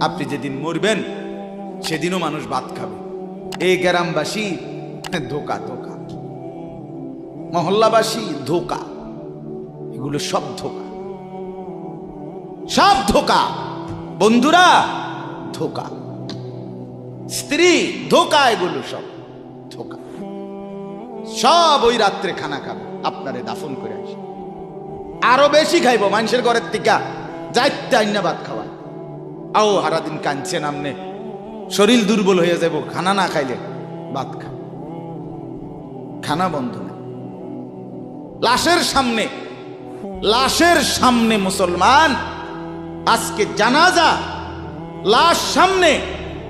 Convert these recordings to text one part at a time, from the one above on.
আপনি যেদিন মরবেন সেদিনও মানুষ ভাত খাবে। এই গ্রামবাসী ধোকা ধোকা, মহল্লাবাসী ধোকা, এগুলো সব ধোকা, সব ধোকা। বন্ধুরা ধোকা, স্ত্রী ধোকা, এগুলো সব ধোকা। সব ওই রাত্রে খানা খাবে, আপনারে দাফন করে আসে, আরো বেশি খাইব মানুষের ঘরের থেকে যাইতে আইনা ভাত খাওয়া। আও সারাদিন কাঁদছেন আমনে, শরীর দুর্বল হয়ে যাব, খানা না খাইলে ভাত খা, খানা বন্ধ না। লাশের সামনে, লাশের সামনে মুসলমান আজকে জানাজা, লাশ সামনে,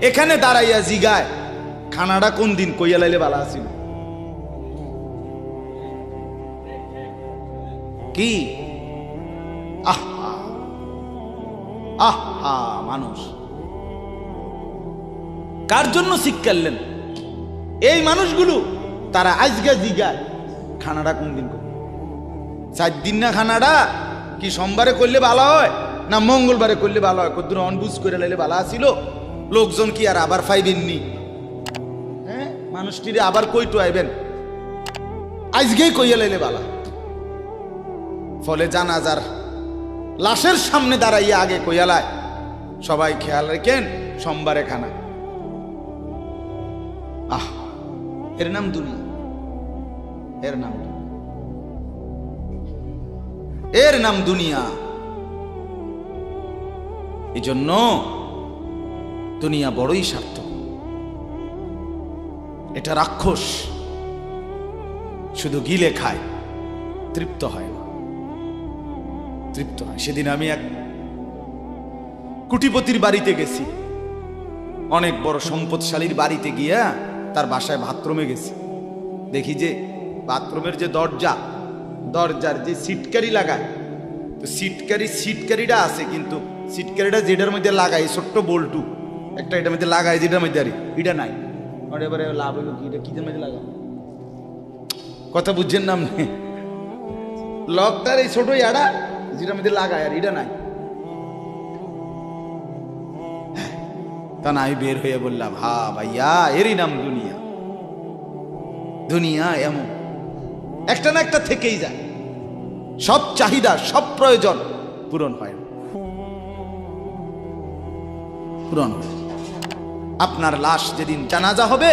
এখানে দাঁড়াইয়া জিগায় খানাটা কোন দিন কইয়া লাইলে বালা আছিল। কি আহা আহা, মানুষ কার জন্য শিক্ষালেন? এই মানুষগুলো তারা আজকে জিগায় খানাটা কোন দিন করবে। 4 দিন না খানাটা কি সোমবারে করলে ভালো হয় না মঙ্গলবারে করলে ভালো হয়? কদ্দুর অনবুঝ করে লাইলে ভালো আসিল, লোকজন কি আর আবার পাইবেননি? হ্যাঁ, মানুষটিরে আবার কইটু আইবেন, আজকেই কইয়া লাইলে ভালো। ফলে জানাজার লাশের সামনে দাঁড়াইয়া আগে কইয়ালায় সবাই খেয়াল রেখেন সোমবারে খানা। আহ, এর নাম দুনিয়া, এর নাম, এর নাম দুনিয়া। এই জন্য দুনিয়া বড়ই স্বার্থক, এটা রাক্ষস, শুধু গিলে খায়, তৃপ্ত হয় না, তৃপ্ত হয়। সেদিন আমি এক কুটিপতির বাড়িতে গেছি, অনেক বড় সম্পদশালীর বাড়িতে গিয়া তার বাসায় বাথরুমে গেছি। দেখি যে বাথরুমের যে দরজা, দরজার যে সিটকারি লাগায়, তো সিটকারিটা আছে, কিন্তু সিটকারিটা যেটার মধ্যে লাগাই ছোট্ট বল্টু একটা, এটার মধ্যে লাগাই যেটার মধ্যে আর এটা নাই। এবারে লাভ হইল কি, এটা কিদের মধ্যে লাগাবো? কথা বুঝছেন না? লকটার এই ছোট ইয়াটা যেটার মধ্যে লাগায় আর এটা নাই। তা না, আমি বের হয়ে বললাম, হা ভাইয়া, এরই নাম দুনিয়া। দুনিয়া এমন একটা না একটা থেকেই যায়, সব চাহিদা, সব প্রয়োজন পূরণ হয়, পূরণ হয়। আপনার লাশ যেদিন জানাজা হবে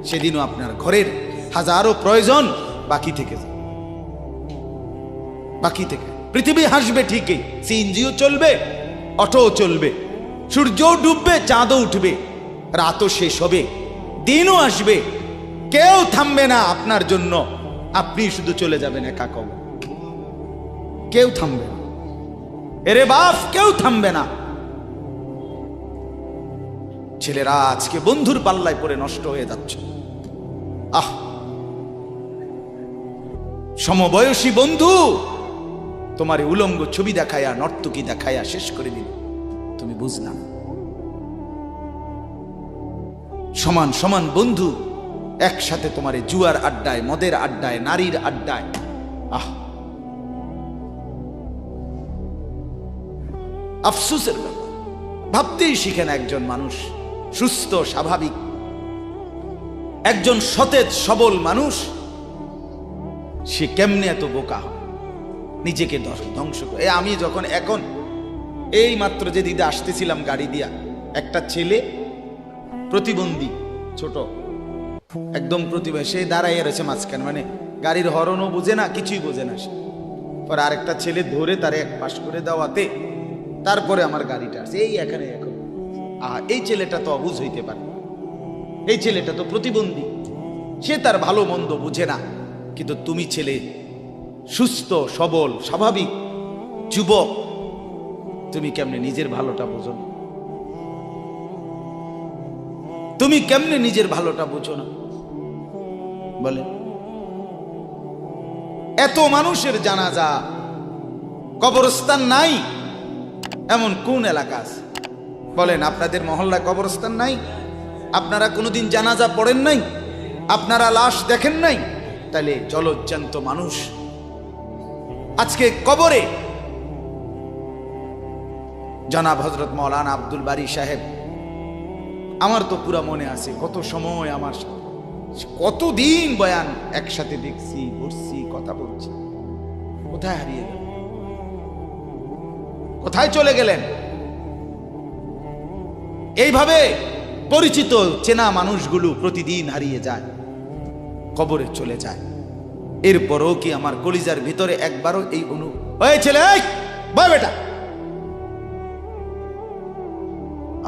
সেদিনও আপনার ঘরের হাজারো প্রয়োজন বাকি থেকে যায়, বাকি থেকে। পৃথিবী হাসবে ঠিকই, সিএনজিও চলবে, অটোও চলবে, সূর্যও ডুববে, চাঁদও উঠবে, রাতও শেষ হবে, দিনও আসবে, কেউ থামবে না আপনার জন্য। আপনি শুধু চলে যাবেন একা কবর, কেউ থামবে না। এরে বাপ, কেউ থামবে না। ছেলেরা আজকে বন্ধুর পাল্লায় পড়ে নষ্ট হয়ে যাচ্ছে। আহ, সমবয়সী বন্ধু তোমার উলঙ্গ ছবি দেখায়া, নর্তকী দেখায়া শেষ করে দিল, তুমি বুঝলাম। সমান সমান বন্ধু একসাথে তোমার জুয়ার আড্ডায়, মদের আড্ডায়, নারীর আড্ডায়। আহ, আফসোসের ব্যাপার। ভাবতেই শিখেন একজন মানুষ সুস্থ স্বাভাবিক, একজন সতেজ সবল মানুষ, সে কেমনে এত বোকা হয়, নিজেকে ধ্বংস করে। আমি যখন এখন এই মাত্র যে দিদা আসতেছিলাম গাড়ি দিয়া, একটা ছেলে প্রতিবন্ধী, ছোট একদম প্রতিবন্ধী, সে দাঁড়াইয়া রয়েছে মাঝখানে, মানে গাড়ির হরনও বোঝে না, কিছুই বোঝে না সে। পরে আরেকটা ছেলে ধরে তারে এক পাশ করে দেওয়াতে তারপরে আমার গাড়িটা আসছে এই এখানে। এখন এই ছেলেটা তো অবুঝ হইতে পারে, এই ছেলেটা তো প্রতিবন্ধী, সে তার ভালো মন্দ বুঝে না। কিন্তু তুমি ছেলে সুস্থ সবল স্বাভাবিক যুবক, তুমি কেমনে নিজের ভালোটা বোঝো না? তুমি কেমনে নিজের ভালোটা বোঝো না বলে? এত মানুষের জানাজা, কবরস্থান নাই এমন কোন এলাকা আছে বলেন? আপনাদের মহল্লায় কবরস্থান নাই? আপনারা কোনোদিন জানাজা পড়েন নাই? আপনারা লাশ দেখেন নাই? তাহলে জলজ্জান্ত মানুষ আজকে কবরে জনাব হযরত মাওলানা আব্দুল বারী সাহেব, আমার তো পুরা মনে আছে কত সময় আমার কতদিন বয়ান একসাথে দেখছি, বসছি, কথা বলছি। কোথায় হারিয়ে গেল? কোথায় চলে গেলেন? এইভাবে পরিচিত চেনা মানুষগুলো প্রতিদিন হারিয়ে যায়, কবরে চলে যায়। এরপরও কি আমার কলিজার ভিতরে একবারও এই ওই ছেলে, বয় বেটা,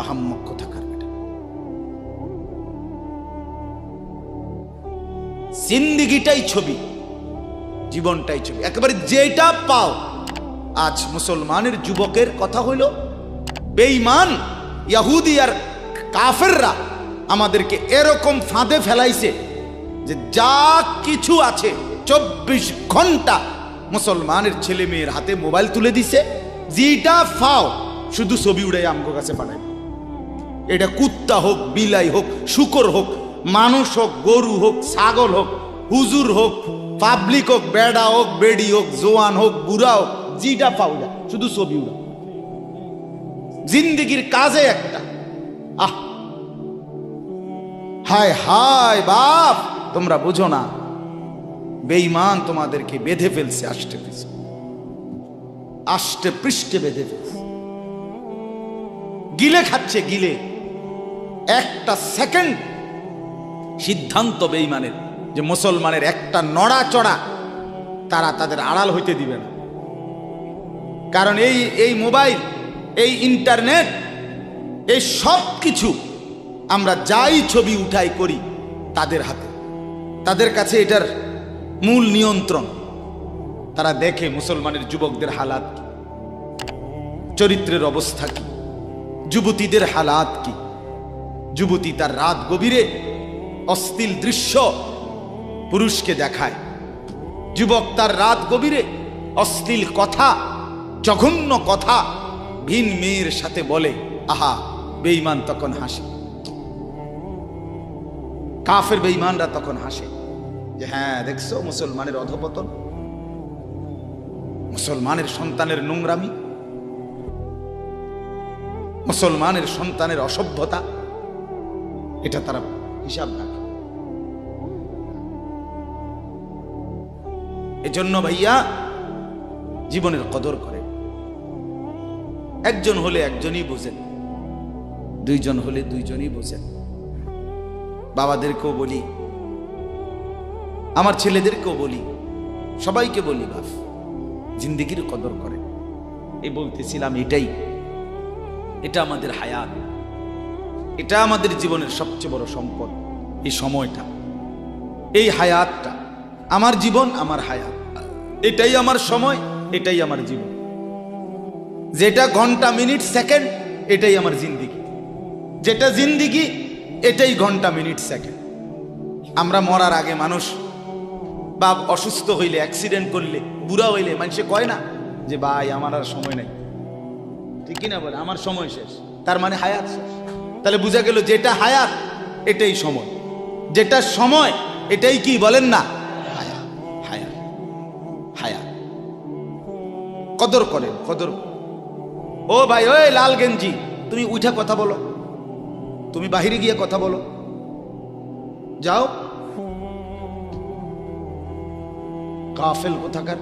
আহাম্মক কোথাকার বেটা, জিন্দিগিটাই ছবি, জীবনটাই ছবি, একেবারে যেটা পাও। আজ মুসলমানের যুবকের কথা হইল বেঈমান ইহুদি আর কাফেররা আমাদেরকে এরকম ফাঁদে ফেলাইছে যে যা কিছু আছে 24 ঘন্টা মুসলমানের ছেলে মেয়ের হাতে মোবাইল তুলে দিছে। যেটা ফাও শুধু ছবি উড়াই আমগো কাছে পাঠায়। এটা কুত্তা হোক, বিলাই হোক, শুকর হোক, মানুষ হোক, গরু হোক, ছাগল হোক, হুজুর হোক, পাবলিক হোক, বেড়া হোক, বেড়ি হোক, জোয়ান হোক, বুড়া হোক, যেটা পাও না শুধু ছবি উড়া। জিন্দিগির কাজে একটা আহ, হায় হায় বাপ, তোমরা বুঝো না, বেঈমান তোমাদেরকে বেঁধে ফেলছে, আষ্টে পৃষ্ঠে বেঁধে ফেলছে, গিলে খাচ্ছে, গিলে। একটা সেকেন্ড সিদ্ধান্ত বেঈমানের যে মুসলমানের একটা নড়াচড়া তারা তাদের আড়াল হইতে দিবে না। কারণ এই মোবাইল, এই ইন্টারনেট, এই সব কিছু আমরা যাই ছবি উঠাই করি তাদের হাতে, তাদের কাছে এটার মূল নিয়ন্ত্রণ। তারা দেখে মুসলমানের যুবকদের হালাত কি, চরিত্রের অবস্থা কি, যুবতীদের হালাত কি। যুবতী তার রাত গভীরে অশ্লীল দৃশ্য পুরুষকে দেখায়, যুবক তার রাত গভীরে অশ্লীল কথা, জঘন্য কথা ভিন মেয়ের সাথে বলে। আহা, বেঈমান তখন হাসে, কাফের বেঈমানরা তখন হাসে যে হ্যাঁ দেখছো মুসলমানের অধপতন, মুসলমানের সন্তানের নোংরামি, মুসলমানের সন্তানের অসভ্যতা, এটা তারা হিসাব রাখে। এজন্য ভাইয়া জীবনের কদর করে। একজন হলে একজনই বোঝেন, দুইজন হলে দুইজনই বোঝেন। বাবাদেরকেও বলি, আমার ছেলেদেরকেও বলি, সবাইকে বলি, বাপ জিন্দেগির কদর করে। এই বলতেছিলাম, এটা আমাদের হায়াত, এটা আমাদের জীবনের সবচেয়ে বড় সম্পদ। এই সময়টা, এই হায়াতটা, আমার জীবন, আমার হায়াত, এটাই আমার সময়, এটাই আমার জীবন। যেটা ঘন্টা, মিনিট, সেকেন্ড, এটাই আমার জিন্দিগি। যেটা জিন্দিগি, এটাই ঘন্টা, মিনিট, সেকেন্ড। আমরা মরার আগে মানুষ বা অসুস্থ হইলে, অ্যাক্সিডেন্ট করলে, বুড়া হইলে মানুষে কয় না যে ভাই আমার আর সময় নাই, ঠিক কিনা বলে, আমার সময় শেষ, তার মানে হায়াত শেষ। তাহলে বোঝা গেল যেটা হায়াত এটাই সময়, যেটা সময় এটাই কি বলেন না, হায়াত। হায়াত হায়াত কদর করেন, কদর। ও ভাই, ওই লাল গেঞ্জি, তুমি উঠা কথা বলো, তুমি বাহিরে গিয়ে কথা বলো, যাও। কাফেল কোথাকার,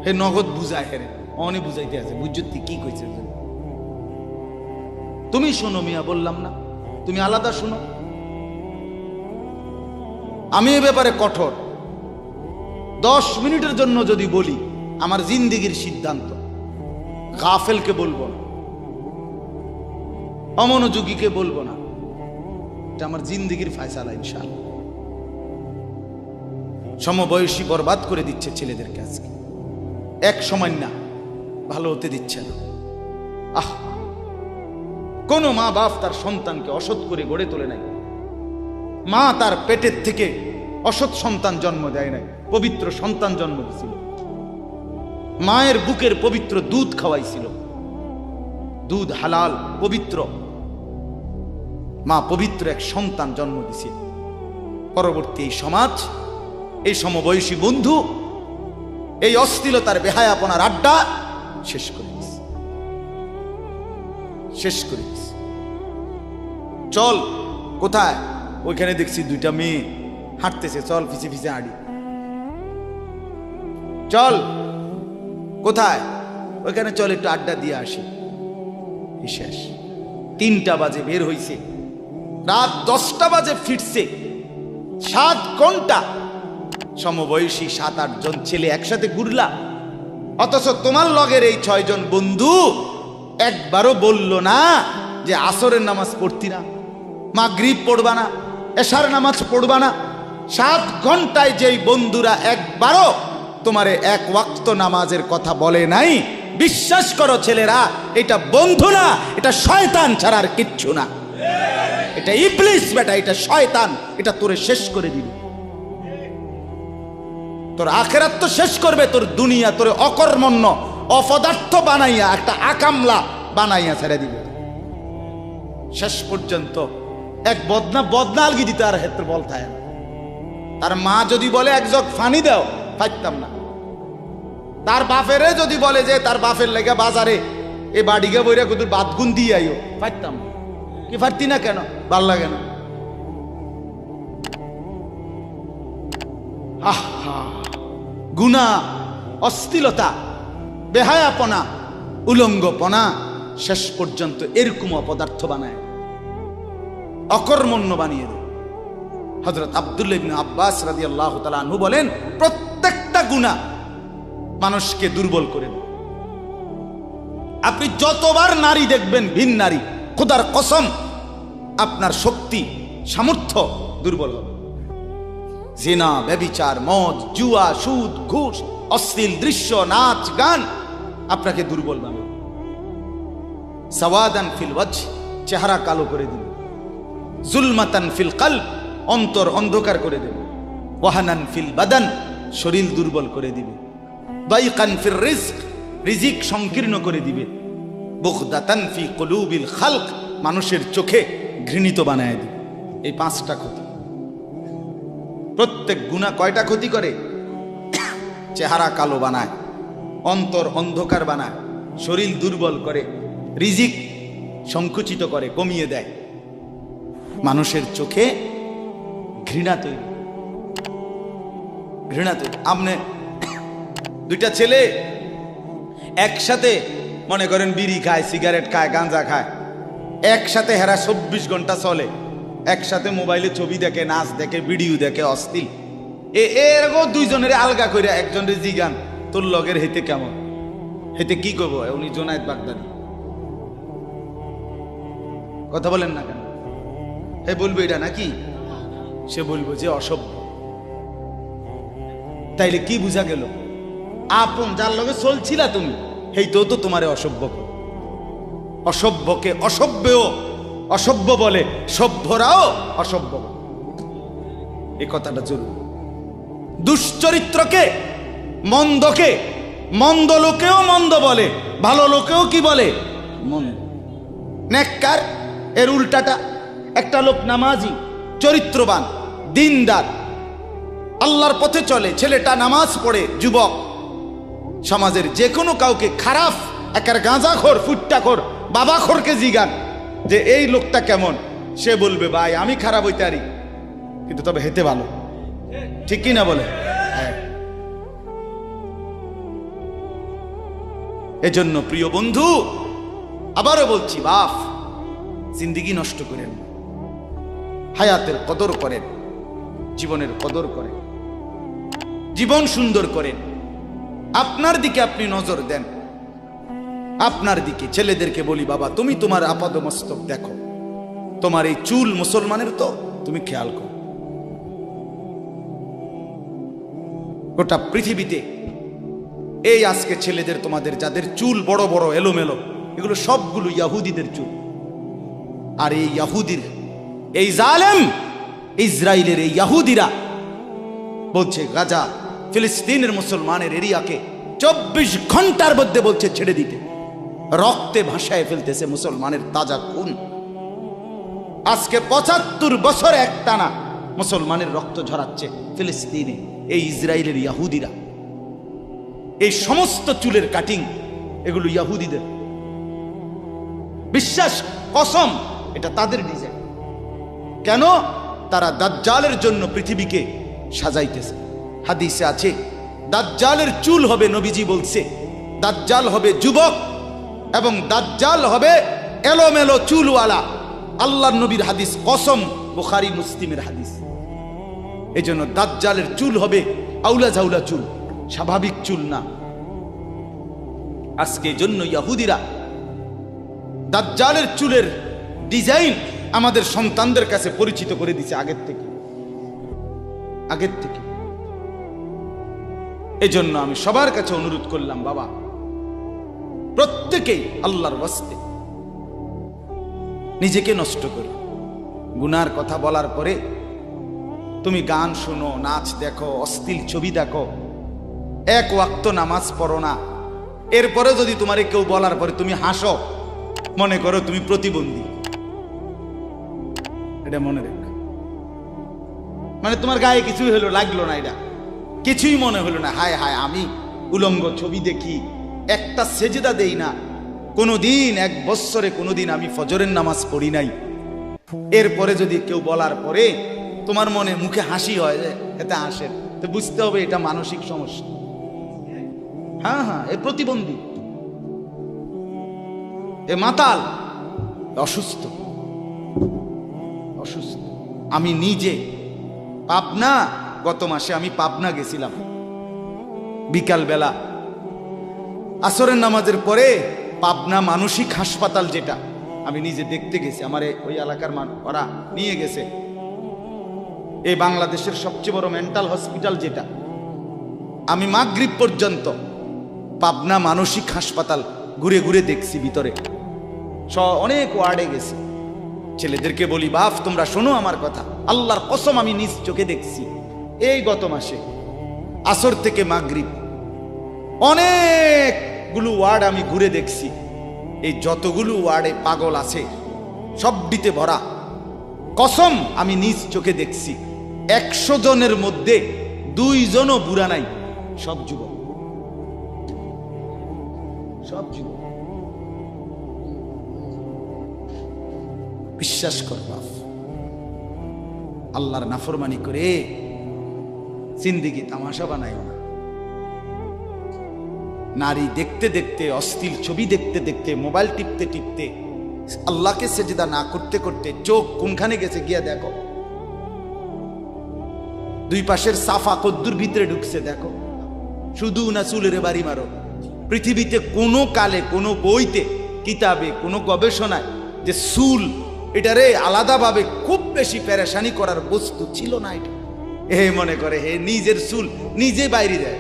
হে নগদ বুঝায়, হেরে অনেক বুঝাইতে আছে, বুঝতে কি কইছে। তুমি শোনো মিয়া, বললাম না, তুমি আলাদা শোনো। আমি এ ব্যাপারে কঠোর। 10 মিনিটের জন্য যদি বলি, আমার জিন্দিগির সিদ্ধান্ত, গাফেলকে বলবো না, অমনোযোগীকে বলবো না, এটা আমার জিন্দিগির ফায়সালা ইনশাআল্লাহ। সমবয়সী বরবাদ করে দিচ্ছে ছেলেদেরকে আজকে, এক সময় না ভালো হতে দিচ্ছে না। আহ, কোন মা বাপ তার সন্তানকে অসৎ করে গড়ে তোলে নাই। মা তার পেটের থেকে অসৎ সন্তান জন্ম দেয় নাই, পবিত্র সন্তান জন্ম দিয়েছিল। মায়ের বুকের পবিত্র দুধ খাওয়াইছিল, দুধ হালাল পবিত্র। মা পবিত্র এক সন্তান জন্ম দিয়েছিল। পরবর্তী এই সমাজ, এই সমবয়সী বন্ধু এই অশ্লীলতার বেহায়াপনার আড্ডা শেষ করে দিস, শেষ করে দিস। চল কোথায়? ওইখানে দেখছি দুইটা মেয়ে হাঁটতেছে, চল পিছে পিছে হাঁটি। চল কোথায়? ওইখানে চল একটু আড্ডা দিয়ে আসি। শেষ। 3টা বাজে বের হইছে, রাত 10টা বাজে ফিরছে। 7 ঘন্টা সমবয়সী 7-8 জন ছেলে একসাথে ঘুরলা, অথচ তোমার লগের এই 6 জন বন্ধু একবারও বলল না যে আসরের নামাজ পড়তি না, মাগরিব পড়বা না, এশার নামাজ পড়বা না। 7 ঘন্টায় যেই বন্ধুরা একবারও তোমারে 1 ওয়াক্ত নামাজের কথা বলে নাই, বিশ্বাস করো ছেলেরা, এটা বন্ধু না, এটা শয়তান ছাড়া আর কিচ্ছু না। এটা ইবলিস বেটা, এটা শয়তান, এটা তোরে শেষ করে দিবে। তোর আখিরাত তো শেষ করবে, তোর দুনিয়া তোরে অকর্মণ্য অপদার্থ বানাইয়া একটা আকামলা বানাইয়া ছেড়ে দিবে। শেষ পর্যন্ত এক বদনা আলগি দিতে আর ক্ষেত্রে বলতায় না। তার মা যদি বলে 1 জগ ফানি দাও, পাইতাম না। তার বাপেরে যদি বলে যে তার বাপের লেগে বাজারে এ বাড়িকে বইরা কুতুর বাদগুন দিয়ে আইও, পাইতাম না। কি পারতি না কেন? ভাল লাগে না। গুনাহ, অশ্লীলতা, বেহায়াপনা, উলঙ্গপনা শেষ পর্যন্ত এরকম অপদার্থ বানায়, অকর্মণ্য বানিয়ে দেয়। হযরত আব্দুল্লাহ ইবনে আব্বাস রাদিয়াল্লাহু তাআলা আনহু বলেন, প্রত্যেকটা গুনাহ মানুষকে দুর্বল করে দেয়। আপনি যতবার নারী দেখবেন ভিন নারী, খোদার কসম আপনার শক্তি সামর্থ্য দুর্বল হবে। জিনা, ব্যভিচার, মদ, জুয়া, সুদ, ঘুষ, অশ্লীল দৃশ্য, নাচ গান আপনাকে দুর্বল বানাবে। সাওয়াদান ফিল ওয়াজহ, চেহারা কালো করে দিবে। জুলমাতান ফিল কলব, অন্তর অন্ধকার করে দেবে। ওয়াহানান ফিল বাদান, শরীর দুর্বল করে দিবে। দাইকান ফির রিজক, রিজিক সংকীর্ণ করে দিবে। বুগদাতান ফি কুলুবিল খালক, মানুষের চোখে ঘৃণিত বানায় দিবে। এই 5টা ক্ষতি। প্রত্যেক গুনাহ কয়টা ক্ষতি করে? চেহারা কালো বানায়, অন্তর অন্ধকার বানায়, শরীর দুর্বল করে, রিজিক সংকুচিত করে, কমিয়ে দেয়, মানুষের চোখে ঘৃণা তৈরি, ঘৃণা তৈরি। আপনি 2টা ছেলে একসাথে মনে করেন বিড়ি খায়, সিগারেট খায়, গাঁজা খায়, একসাথে হেরা 24 ঘন্টা চলে, একসাথে মোবাইলে ছবি দেখে, নাচ দেখে, ভিডিও দেখে, অশ্লীল। এরকম 2 জনের আলগা করে একজনের জিগান তোর লগের হেতে কেমন, হেতে কি করবো? উনি জোনায়েদ বাগদাদি, কথা বলেন না কেন? হে বলবো এটা নাকি? সে বলবো যে অসভ্য। তাইলে কি বুঝা গেল? আপন যার লগে চলছিলা তুমি, হেই তো তোমারে অসভ্য। অসভ্যকে অসভ্যও অসভ্য বলে, সভ্যরাও অসভ্য বলে। এই কথাটা জরুরি। দুশ্চরিত্রকে, মন্দকে মন্দ লোকেও মন্দ বলে, ভালো লোকেও কি বলে? মন্দ। নেককার এর উল্টাটা। একটা লোক নামাজি, চরিত্রবান, দিনদার, আল্লাহর পথে চলে, ছেলেটা নামাজ পড়ে, যুবক, সমাজের যে কোনো কাউকে খারাপ, একার গাঁজাখোর, ফুট্টাখোর, বাবাখোরকে জিগান যে এই লোকটা কেমন, সে বলবে ভাই আমি খারাপ হইতে পারি, কিন্তু তবে হেতে ভালো। ঠিক কি না বলে? হ্যাঁ। এজন্য প্রিয় বন্ধু, আবারও বলছি, বাপ জিন্দেগি নষ্ট করেন, হায়াতের কদর করেন, জীবনের কদর করেন, জীবন সুন্দর করেন। আপনার দিকে আপনি নজর দেন, আপনার দিকে। ছেলেদেরকে বলি, বাবা তুমি তোমার আপাদমস্তক দেখো, তোমার এই চুল মুসলমানের তো, তুমি খেয়াল করো। গোটা পৃথিবীতে এই আজকে ছেলেদের, তোমাদের যাদের চুল বড় বড় এলোমেলো, এগুলো সবগুলো ইয়াহুদিদের চুল। আর এই ইয়াহুদির, এই জালেম ইসরায়েলের এই ইয়াহুদিরা বলছে গাজা, ফিলিস্তিনের মুসলমানের এরিয়াকে 24 ঘন্টার মধ্যে বলছে ছেড়ে দিতে। রক্তে ভাসায় ফেলতেছে মুসলমানের তাজা খুন। আজকে 75 বছর একটানা মুসলমানের রক্ত ঝরাচ্ছে ফিলিস্তিনে এই ইসরায়েলের ইয়াহুদিরা। এই সমস্ত চুলের কাটিং এগুলো ইহুদিদের। বিশ্বাস, কসম, এটা তাদের ডিজাইন। কেন? তারা দাজ্জালের জন্য পৃথিবীকে সাজাইতেছে। হাদিসে আছে দাজ্জালের চুল হবে, নবীজি বলছে দাজ্জাল হবে যুবক এবং দাজ্জাল হবে এলোমেলো চুলওয়ালা। আল্লাহর নবীর হাদিস, কসম, বুখারী মুসলিমের হাদিস। এই জন্য দাজ্জালের চুল হবে আউলা ঝাউলা চুল, স্বাভাবিক চুল না। আজকে জন্য ইহুদিরা দাজ্জালের চুলের ডিজাইন আমাদের সন্তানদের কাছে পরিচিত করে দিছে আগের থেকে। এজন্য আমি সবার কাছে অনুরোধ করলাম, বাবা প্রত্যেকেই আল্লাহর ওয়াস্তে নিজেকে নষ্ট করো। গুনার কথা বলার পরে তুমি গান শোনো, নাচ দেখো, অশ্লীল ছবি দেখো, এক ওয়াক্ত নামাজ পড়ো না, এরপরে যদি তোমারে কেউ বলার পরে তুমি হাসো, মনে করো তুমি প্রতিবন্ধী। এটা মনে রেখো। মানে তোমার গায়ে কিছুই হলো, লাগলো না, এটা কিছুই মনে হলো না, হায় হায় আমি উলঙ্গ ছবি দেখি, একটা সেজদা দেই না কোনোদিন, 1 বছরে কোনোদিন আমি ফজরের নামাজ পড়ি নাই, এরপরে যদি কেউ বলার পরে তোমার মনে মুখে হাসি হয়, যে এতে হাসেন, তো বুঝতে হবে এটা মানসিক সমস্যা। হ্যাঁ, এ প্রতিবন্ধী, এ মাতাল, অসুস্থ। আমি নিজে পাবনা, গত মাসে আমি পাবনা গেছিলাম, বিকাল বেলা আসরের নামাজের পরে পাবনা মানসিক হাসপাতাল, যেটা আমি নিজে দেখতে গেছি, আমার ওই এলাকার ওরা নিয়ে গেছে, এই বাংলাদেশের সবচেয়ে বড় মেন্টাল হসপিটাল যেটা। আমি মাগরিব পর্যন্ত পাবনা মানসিক হাসপাতাল ঘুরে ঘুরে দেখছি, ভিতরে অনেক ওয়ার্ডে গেছি। ছেলেদেরকে বলি, বাপ তোমরা শোনো আমার কথা, আল্লাহর কসম আমি নিজ চোখে দেখছি, এই গত মাসে আসর থেকে মাগরিব অনেকগুলো ওয়ার্ড আমি ঘুরে দেখছি। এই যতগুলো ওয়ার্ডে পাগল আছে সবটিতে ভরা, কসম আমি নিজ চোখে দেখছি। 100 জনের মধ্যে 2 জনও বুড়া নাই, সব যুবক। বিশ্বাস কর বাপ, আল্লাহর নাফরমানি করে জিন্দেগি তামাশা বানাইও না। নারী দেখতে দেখতে, অশ্লীল ছবি দেখতে দেখতে, মোবাইল টিপতে টিপতে, আল্লাহকে সেজদা না করতে করতে চোখ কোনখানে গেছে গিয়া দেখো। 2 পাশের সাফা কদ্দুর ভিতরে ঢুকছে দেখো। শুধু না চুলের বাড়ি মারো। পৃথিবীতে কোনো কালে, কোনো বইতে, কিতাবে, কোনো গবেষণায় যে চুল এটারে আলাদাভাবে খুব বেশি পেরেশানি করার বস্তু ছিল না। এটা মনে করে নিজের চুল নিজে বাইরে দেয়,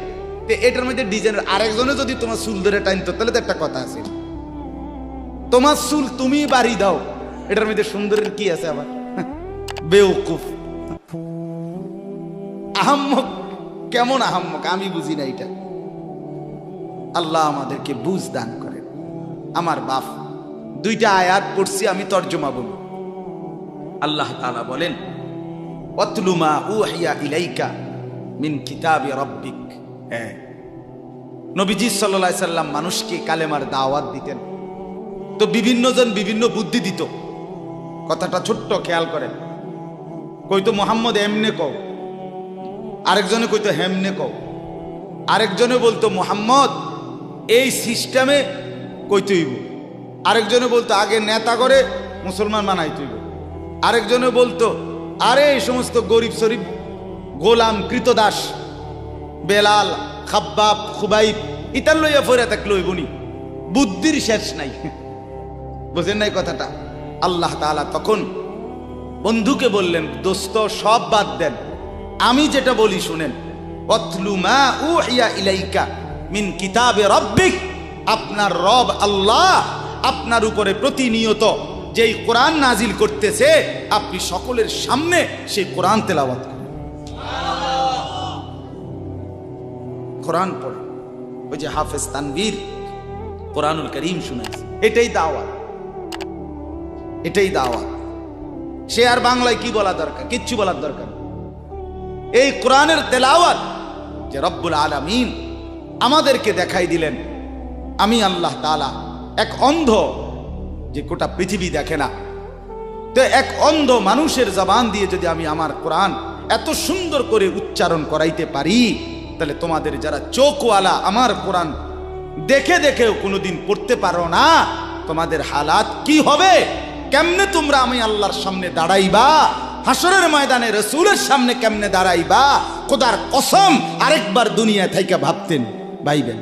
এটার মধ্যে ডিজাইন। আরেকজনে যদি তোমার চুল ধরে টাইনতো তাহলে তো একটা কথা আছে, তোমার চুল তুমি বাড়ি দাও, এটার মধ্যে সুন্দরের কি আছে আবার? বেওকুফ, আহাম্মক। কেমন আহাম্মক আমি বুঝি না এটা। আল্লাহ আমাদেরকে বুঝ দান করেন। আমার বাপ 2টা আয়াত পড়ছি, আমি তর্জমা বলি। আল্লাহ তাআলা বলেন, ওয়াতলু মা উহিয়া ইলাইকা মিন কিতাবি রাব্বিক। নবীজি সাল্লাল্লাহু আলাইহি সাল্লাম মানুষকে কালেমার দাওয়াত দিতেন, তো বিভিন্ন জন বিভিন্ন বুদ্ধি দিত। কথাটা ছোট্ট, খেয়াল করেন। কইতো মুহাম্মদ এমনে কও, আরেকজনে কইতো হেমনে কও, আরেকজনে বলতো মুহাম্মদ এই সিস্টেমে কইতে হইব, আরেকজনে বলতো আগে নেতা করে মুসলমান বানাইতে হইব, আরেকজনে বলতো আরে এই সমস্ত গরিব শরীফ গোলাম কৃতদাস বেলাল খাব্বাব খুবাইব ইতার লইয়া ফইরা থাকলে হইবনি। বুদ্ধির শেষ নাই। বুঝেন নাই কথাটা? আল্লাহ তাআলা তখন বন্ধুকে বললেন, দোস্ত সব বাদ দেন, আমি যেটা বলি শুনেন। ওয়াতলু মা উহিয়া ইলাইকা মিন কিতাবে রাব্বিক। আপনার রব আল্লাহ আপনার উপরে প্রতিনিয়ত যেই কোরআন নাজিল করতেছে, আপনি সকলের সামনে সেই কোরআন তেলাওয়াত করেন, কোরআন পড়ে। ওই যে হাফেজ তানভীর কোরআনুল কারীম শুনাইছে, এটাই দাওয়াত, এটাই দাওয়াত। সে আর বাংলায় কি বলা দরকার? কিচ্ছু বলার দরকার। এই কোরআনের তেলাওয়াত যে রব্বুল আলামিন আমাদেরকে দেখাই দিলেন আমি আল্লাহ তাআলা এক অন্ধ, যে গোটা পৃথিবী দেখে না, তো এক অন্ধ মানুষের জবান দিয়ে যদি আমি আমার কোরআন এত সুন্দর করে উচ্চারণ করাইতে পারি, তাহলে তোমাদের যারা চোখওয়ালা আমার কোরআন দেখে দেখেও কোনোদিন পড়তে পারো না, তোমাদের হালাত কি হবে? কেমনে তোমরা আমি আল্লাহর সামনে দাঁড়াইবা? হাসরের ময়দানে রাসূলের সামনে কেমনে দাঁড়াইবা? খোদার কসম আরেকবার দুনিয়া থেকে ভাবতেন, ভাইবেন।